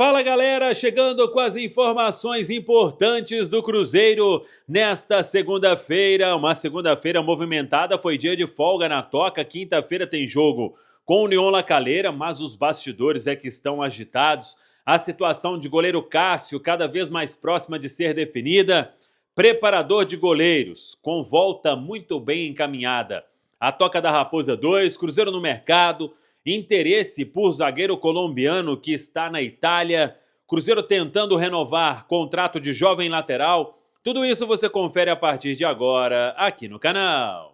Fala galera, chegando com as informações importantes do Cruzeiro nesta segunda-feira. Uma segunda-feira movimentada, foi dia de folga na Toca. Quinta-feira tem jogo com o União La Calera, mas os bastidores é que estão agitados. A situação de goleiro Cássio cada vez mais próxima de ser definida. Preparador de goleiros, com volta muito bem encaminhada. A Toca da Raposa 2, Cruzeiro no mercado. Interesse por zagueiro colombiano que está na Itália, Cruzeiro tentando renovar contrato de jovem lateral. Tudo isso você confere a partir de agora aqui no canal.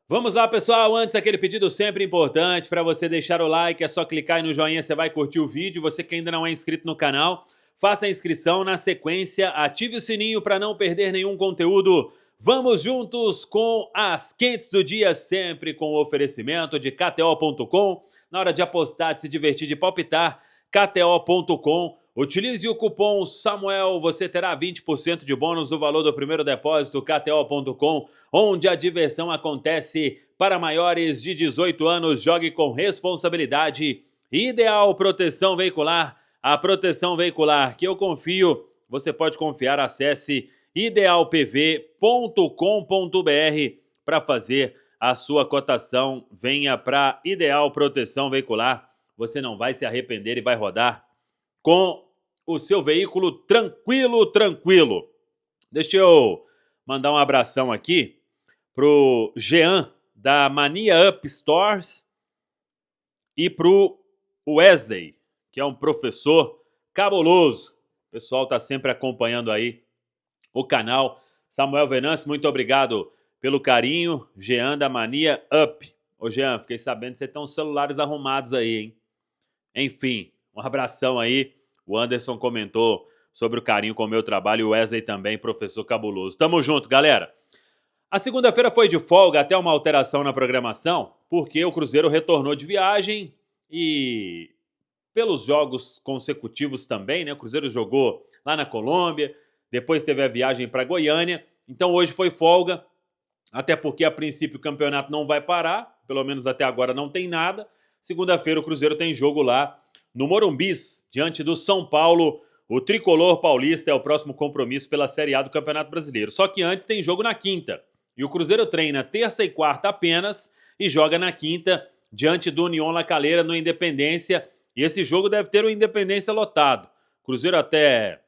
Vamos lá, pessoal. Antes, aquele pedido sempre importante para você deixar o like. É só clicar aí no joinha, você vai curtir o vídeo. Você que ainda não é inscrito no canal, faça a inscrição. Na sequência, ative o sininho para não perder nenhum conteúdo. Vamos juntos com as quentes do dia, sempre com o oferecimento de KTO.com. Na hora de apostar, de se divertir, de palpitar, KTO.com. Utilize o cupom SAMUEL, você terá 20% de bônus no valor do primeiro depósito. KTO.com, onde a diversão acontece. Para maiores de 18 anos, jogue com responsabilidade. Ideal Proteção Veicular, a proteção veicular que eu confio, você pode confiar. Acesse idealpv.com.br para fazer a sua cotação. Venha para Ideal Proteção Veicular, você não vai se arrepender e vai rodar com o seu veículo tranquilo. Deixa eu mandar um abração aqui pro Jean, da Mania Up Stores, e pro Wesley, que é um professor cabuloso. O pessoal tá sempre acompanhando aí o canal. Samuel Venâncio, muito obrigado pelo carinho. Jean, da Mania Up. Ô Jean, fiquei sabendo que você tem uns celulares arrumados aí, hein? Enfim, um abração aí. O Anderson comentou sobre o carinho com o meu trabalho e o Wesley também, professor cabuloso. Tamo junto, galera. A segunda-feira foi de folga, até uma alteração na programação, porque o Cruzeiro retornou de viagem e pelos jogos consecutivos também, né? O Cruzeiro jogou lá na Colômbia, depois teve a viagem para Goiânia, então hoje foi folga, até porque a princípio o campeonato não vai parar, pelo menos até agora não tem nada. Segunda-feira o Cruzeiro tem jogo lá no Morumbis, diante do São Paulo. O tricolor paulista é o próximo compromisso pela Série A do Campeonato Brasileiro. Só que antes tem jogo na quinta. E o Cruzeiro treina terça e quarta apenas e joga na quinta diante do União La Calera no Independência. E esse jogo deve ter o Independência lotado. O Cruzeiro até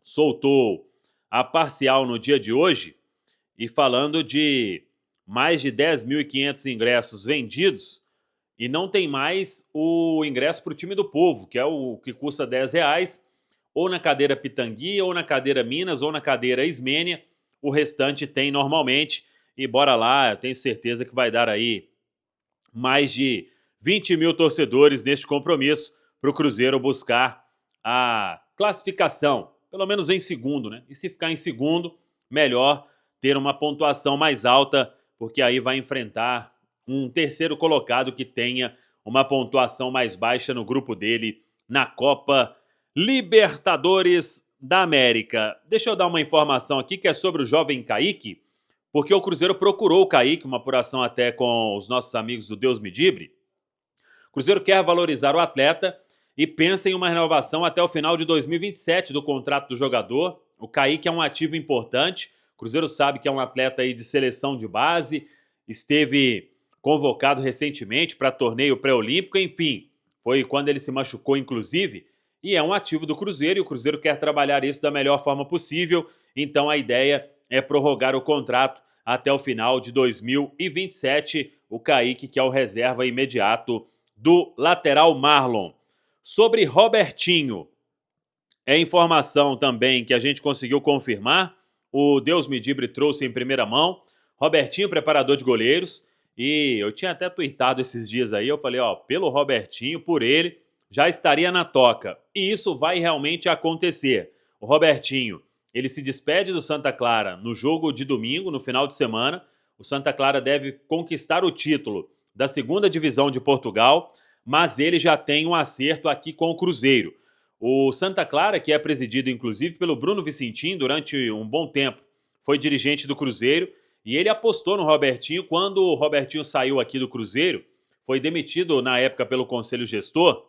soltou a parcial no dia de hoje e falando de mais de 10.500 ingressos vendidos. E não tem mais o ingresso para o time do povo, que é o que custa R$10, ou na cadeira Pitangui, ou na cadeira Minas, ou na cadeira Ismênia. O restante tem normalmente. E bora lá, eu tenho certeza que vai dar aí mais de 20 mil torcedores neste compromisso para o Cruzeiro buscar a classificação, pelo menos em segundo, né? E se ficar em segundo, melhor ter uma pontuação mais alta, porque aí vai enfrentar um terceiro colocado que tenha uma pontuação mais baixa no grupo dele na Copa Libertadores da América. Deixa eu dar uma informação aqui que é sobre o jovem Kaique, porque o Cruzeiro procurou o Kaique, uma apuração até com os nossos amigos do Deus Me Dibre. O Cruzeiro quer valorizar o atleta e pensa em uma renovação até o final de 2027 do contrato do jogador. O Kaique é um ativo importante. O Cruzeiro sabe que é um atleta aí de seleção de base, esteve convocado recentemente para torneio pré-olímpico, enfim, foi quando ele se machucou, inclusive, e é um ativo do Cruzeiro, e o Cruzeiro quer trabalhar isso da melhor forma possível, então a ideia é prorrogar o contrato até o final de 2027, o Kaique, que é o reserva imediato do lateral Marlon. Sobre Robertinho, é informação também que a gente conseguiu confirmar, o Deus Me Dibre trouxe em primeira mão. Robertinho, preparador de goleiros. E eu tinha até tuitado esses dias aí, eu falei, ó, pelo Robertinho, por ele, já estaria na Toca. E isso vai realmente acontecer. O Robertinho, ele se despede do Santa Clara no jogo de domingo, no final de semana. O Santa Clara deve conquistar o título da segunda divisão de Portugal, mas ele já tem um acerto aqui com o Cruzeiro. O Santa Clara, que é presidido inclusive pelo Bruno Vicentim durante um bom tempo, foi dirigente do Cruzeiro e ele apostou no Robertinho quando o Robertinho saiu aqui do Cruzeiro, foi demitido na época pelo Conselho Gestor,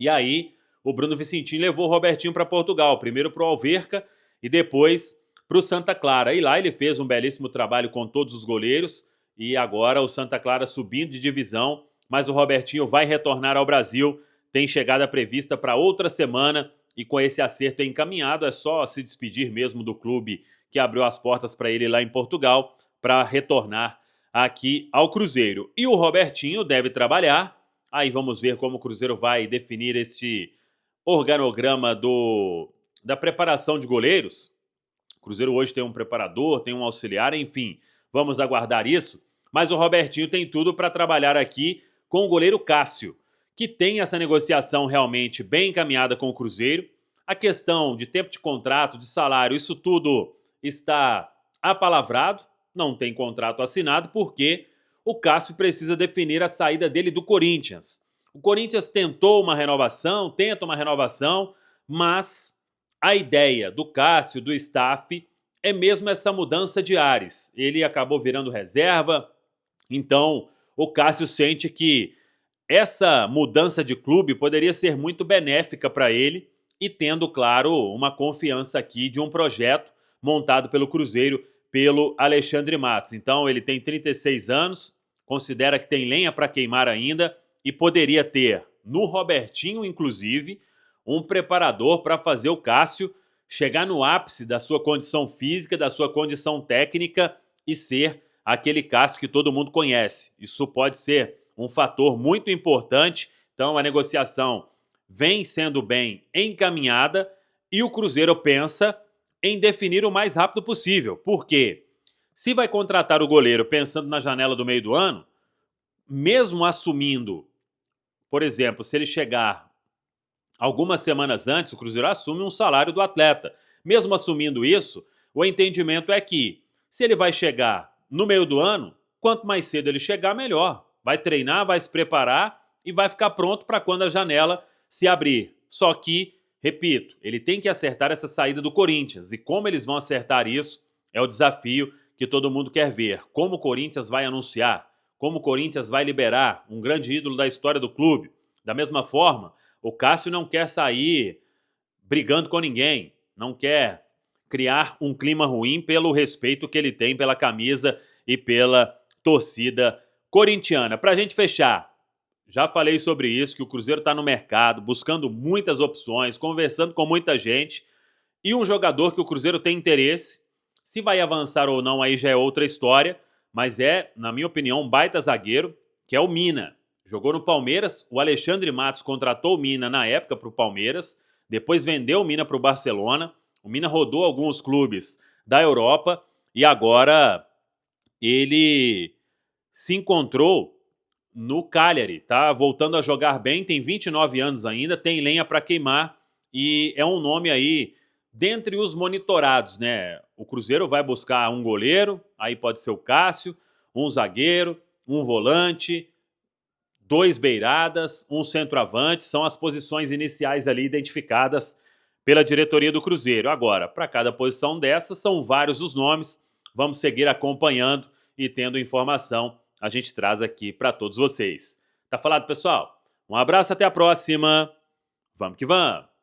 e aí o Bruno Vicentim levou o Robertinho para Portugal, primeiro para o Alverca e depois para o Santa Clara. E lá ele fez um belíssimo trabalho com todos os goleiros e agora o Santa Clara subindo de divisão, mas o Robertinho vai retornar ao Brasil, tem chegada prevista para outra semana e com esse acerto encaminhado é só se despedir mesmo do clube que abriu as portas para ele lá em Portugal para retornar aqui ao Cruzeiro. E o Robertinho deve trabalhar, aí vamos ver como o Cruzeiro vai definir este organograma da preparação de goleiros. O Cruzeiro hoje tem um preparador, tem um auxiliar, enfim, vamos aguardar isso. Mas o Robertinho tem tudo para trabalhar aqui com o goleiro Cássio, que tem essa negociação realmente bem encaminhada com o Cruzeiro. A questão de tempo de contrato, de salário, isso tudo está apalavrado, não tem contrato assinado, porque o Cássio precisa definir a saída dele do Corinthians. O Corinthians tentou uma renovação, tenta uma renovação, mas a ideia do Cássio, do staff, é mesmo essa mudança de ares. Ele acabou virando reserva, então o Cássio sente que essa mudança de clube poderia ser muito benéfica para ele e tendo, claro, uma confiança aqui de um projeto montado pelo Cruzeiro, pelo Alexandre Matos. Então ele tem 36 anos, considera que tem lenha para queimar ainda e poderia ter, no Robertinho inclusive, um preparador para fazer o Cássio chegar no ápice da sua condição física, da sua condição técnica e ser aquele Cássio que todo mundo conhece. Isso pode ser um fator muito importante. Então a negociação vem sendo bem encaminhada e o Cruzeiro pensa em definir o mais rápido possível. Por quê? Se vai contratar o goleiro pensando na janela do meio do ano, mesmo assumindo, por exemplo, se ele chegar algumas semanas antes, o Cruzeiro assume um salário do atleta. Mesmo assumindo isso, o entendimento é que se ele vai chegar no meio do ano, quanto mais cedo ele chegar, melhor. Vai treinar, vai se preparar e vai ficar pronto para quando a janela se abrir. Só que, repito, ele tem que acertar essa saída do Corinthians. E como eles vão acertar isso é o desafio que todo mundo quer ver. Como o Corinthians vai anunciar, como o Corinthians vai liberar um grande ídolo da história do clube. Da mesma forma, o Cássio não quer sair brigando com ninguém, não quer criar um clima ruim pelo respeito que ele tem pela camisa e pela torcida corintiana. Para a gente fechar, já falei sobre isso, que o Cruzeiro está no mercado, buscando muitas opções, conversando com muita gente, e um jogador que o Cruzeiro tem interesse, se vai avançar ou não aí já é outra história, mas é, na minha opinião, um baita zagueiro, que é o Mina. Jogou no Palmeiras, o Alexandre Matos contratou o Mina na época para o Palmeiras, depois vendeu o Mina para o Barcelona, o Mina rodou alguns clubes da Europa e agora ele se encontrou no Cagliari, tá voltando a jogar bem, tem 29 anos ainda, tem lenha para queimar e é um nome aí dentre os monitorados, né? O Cruzeiro vai buscar um goleiro, aí pode ser o Cássio, um zagueiro, um volante, 2 beiradas, um centroavante, são as posições iniciais ali identificadas pela diretoria do Cruzeiro. Agora, para cada posição dessas, são vários os nomes, vamos seguir acompanhando e tendo informação, a gente traz aqui para todos vocês. Tá falado, pessoal? Um abraço, até a próxima. Vamos que vamos!